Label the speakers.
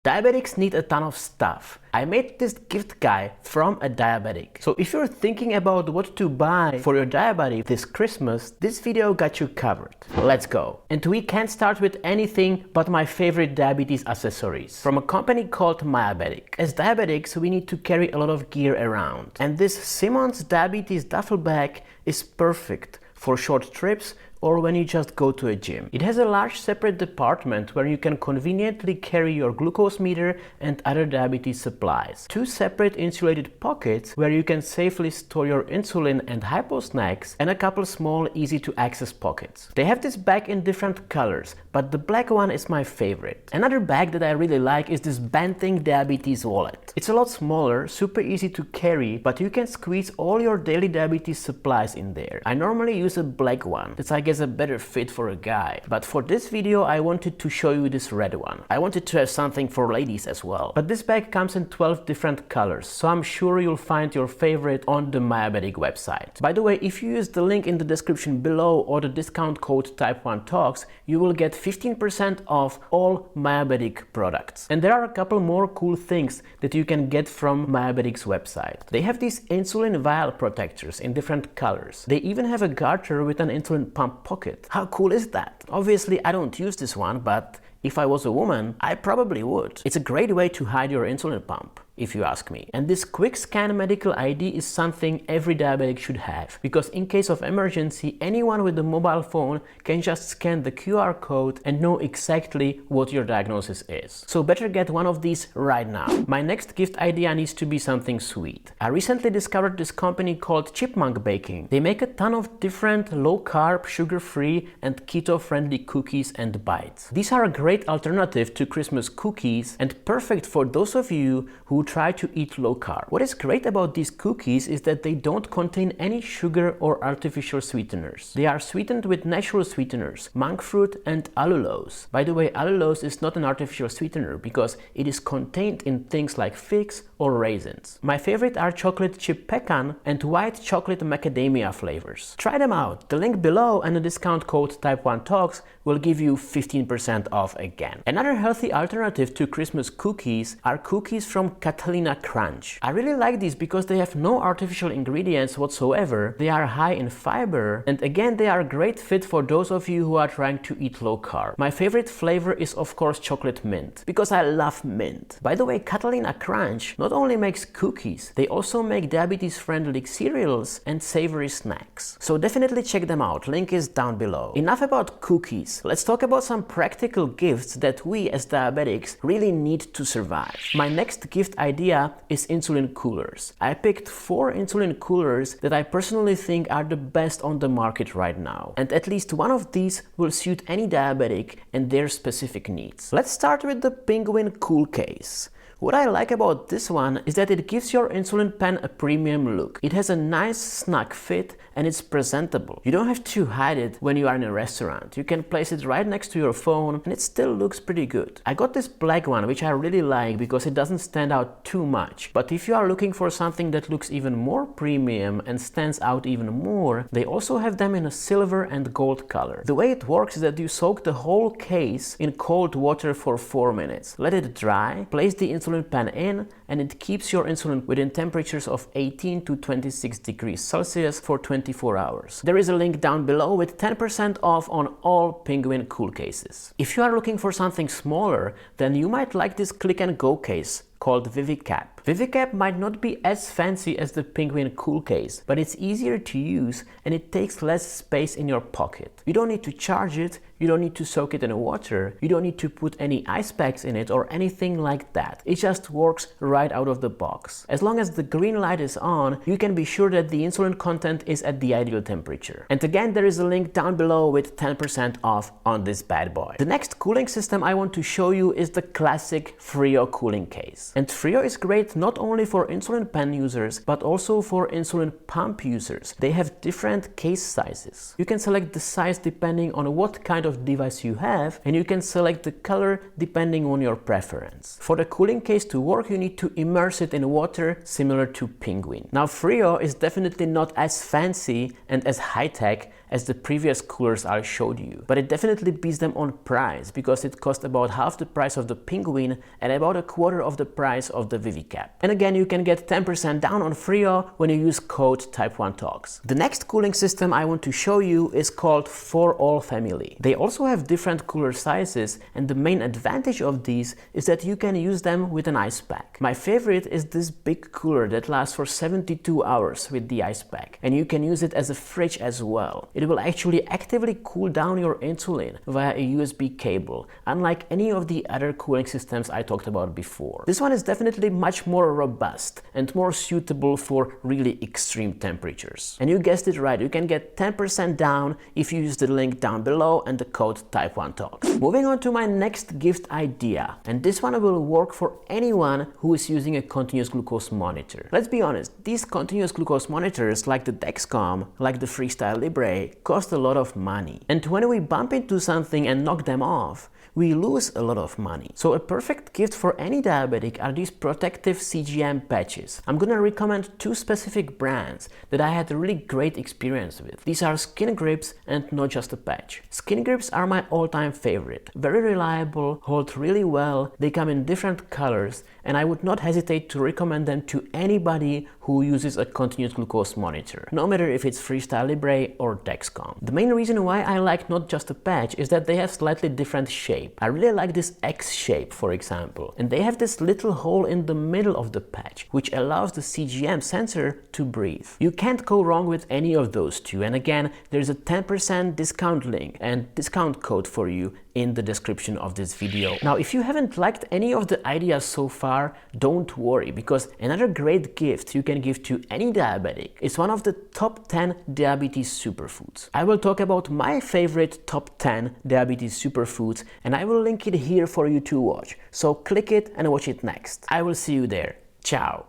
Speaker 1: Diabetics need a ton of stuff. I made this gift guide from a diabetic. So if you're thinking about what to buy for your diabetic this Christmas, this video got you covered. Let's go. And we can't start with anything but my favorite diabetes accessories from a company called Mayabatic. As diabetics, we need to carry a lot of gear around. And this Simmons Diabetes duffel bag is perfect for short trips or when you just go to a gym. It has a large separate department where you can conveniently carry your glucose meter and other diabetes supplies. Two separate insulated pockets where you can safely store your insulin and hypo snacks, and a couple small easy to access pockets. They have this bag in different colors, but the black one is my favorite. Another bag that I really like is this Banting Diabetes wallet. It's a lot smaller, super easy to carry, but you can squeeze all your daily diabetes supplies in there. I normally use a black one. It's I guess a better fit for a guy. But for this video I wanted to show you this red one. I wanted to have something for ladies as well. But this bag comes in 12 different colors, so I'm sure you'll find your favorite on the Mayabatic website. By the way, if you use the link in the description below or the discount code Type1Talks, you will get 15% off all Mayabatic products. And there are a couple more cool things that you can get from Mayabatic's website. They have these insulin vial protectors in different colors. They even have a garter with an insulin pump pocket. How cool is that? Obviously I don't use this one, but if I was a woman, I probably would. It's a great way to hide your insulin pump, if you ask me. And this quick scan medical ID is something every diabetic should have, because in case of emergency, anyone with a mobile phone can just scan the QR code and know exactly what your diagnosis is. So better get one of these right now. My next gift idea needs to be something sweet. I recently discovered this company called Chipmunk Baking. They make a ton of different low-carb, sugar-free and keto-friendly cookies and bites. These are a great alternative to Christmas cookies and perfect for those of you who try to eat low carb. What is great about these cookies is that they don't contain any sugar or artificial sweeteners. They are sweetened with natural sweeteners, monk fruit and allulose. By the way, allulose is not an artificial sweetener because it is contained in things like figs or raisins. My favorite are chocolate chip pecan and white chocolate macadamia flavors. Try them out. The link below and the discount code Type1Talks will give you 15% off again. Another healthy alternative to Christmas cookies are cookies from Catalina Crunch. I really like these because they have no artificial ingredients whatsoever. They are high in fiber, and again they are a great fit for those of you who are trying to eat low carb. My favorite flavor is of course chocolate mint, because I love mint. By the way, Catalina Crunch not only makes cookies, they also make diabetes friendly cereals and savory snacks. So definitely check them out, link is down below. Enough about cookies, let's talk about some practical gifts that we as diabetics really need to survive. My next gift idea is insulin coolers. I picked 4 insulin coolers that I personally think are the best on the market right now. And at least one of these will suit any diabetic and their specific needs. Let's start with the Penguin Cool Case. What I like about this one is that it gives your insulin pen a premium look. It has a nice snug fit and it's presentable. You don't have to hide it when you are in a restaurant. You can place it right next to your phone and it still looks pretty good. I got this black one which I really like because it doesn't stand out too much. But if you are looking for something that looks even more premium and stands out even more, they also have them in a silver and gold color. The way it works is that you soak the whole case in cold water for 4 minutes. Let it dry, place the insulin pen in, and it keeps your insulin within temperatures of 18 to 26 degrees Celsius for 24 hours. There is a link down below with 10% off on all Penguin Cool Cases. If you are looking for something smaller, then you might like this click and go case called ViviCap. ViviCap might not be as fancy as the Penguin Cool Case, but it's easier to use and it takes less space in your pocket. You don't need to charge it, you don't need to soak it in water, you don't need to put any ice packs in it or anything like that. It just works right out of the box. As long as the green light is on, you can be sure that the insulin content is at the ideal temperature. And again, there is a link down below with 10% off on this bad boy. The next cooling system I want to show you is the classic Frio cooling case. And Frio is great not only for insulin pen users, but also for insulin pump users. They have different case sizes. You can select the size depending on what kind of device you have, and you can select the color depending on your preference. For the cooling case to work, you need to immerse it in water similar to Penguin. Now Frio is definitely not as fancy and as high-tech as the previous coolers I showed you, but it definitely beats them on price because it costs about half the price of the Penguin and about a quarter of the price of the Vivicap. And again, you can get 10% down on Frio when you use code Type1Talks. The next cooling system I want to show you is called For All Family. They also have different cooler sizes, and the main advantage of these is that you can use them with an ice pack. My favorite is this big cooler that lasts for 72 hours with the ice pack, and you can use it as a fridge as well. It will actually actively cool down your insulin via a USB cable, unlike any of the other cooling systems I talked about before. This one is definitely much more robust and more suitable for really extreme temperatures. And you guessed it right, you can get 10% down if you use the link down below and the code Type1Talks. Moving on to my next gift idea, and this one will work for anyone who is using a continuous glucose monitor. Let's be honest, these continuous glucose monitors like the Dexcom, like the Freestyle Libre, cost a lot of money. And when we bump into something and knock them off, we lose a lot of money. So a perfect gift for any diabetic are these protective CGM patches. I'm gonna recommend two specific brands that I had a really great experience with. These are Skin Grips and Not Just a Patch. Skin Grips are my all-time favorite. Very reliable, hold really well, they come in different colors, and I would not hesitate to recommend them to anybody who uses a continuous glucose monitor, no matter if it's Freestyle Libre or Dexcom. The main reason why I like Not Just a Patch is that they have slightly different shape. I really like this X shape, for example, and they have this little hole in the middle of the patch, which allows the CGM sensor to breathe. You can't go wrong with any of those two, and again, there's a 10% discount link and discount code for you in the description of this video. Now, if you haven't liked any of the ideas so far, don't worry, because another great gift you can give to any diabetic is one of the top 10 diabetes superfoods. I will talk about my favorite top 10 diabetes superfoods, and I will link it here for you to watch. So click it and watch it next. I will see you there. Ciao.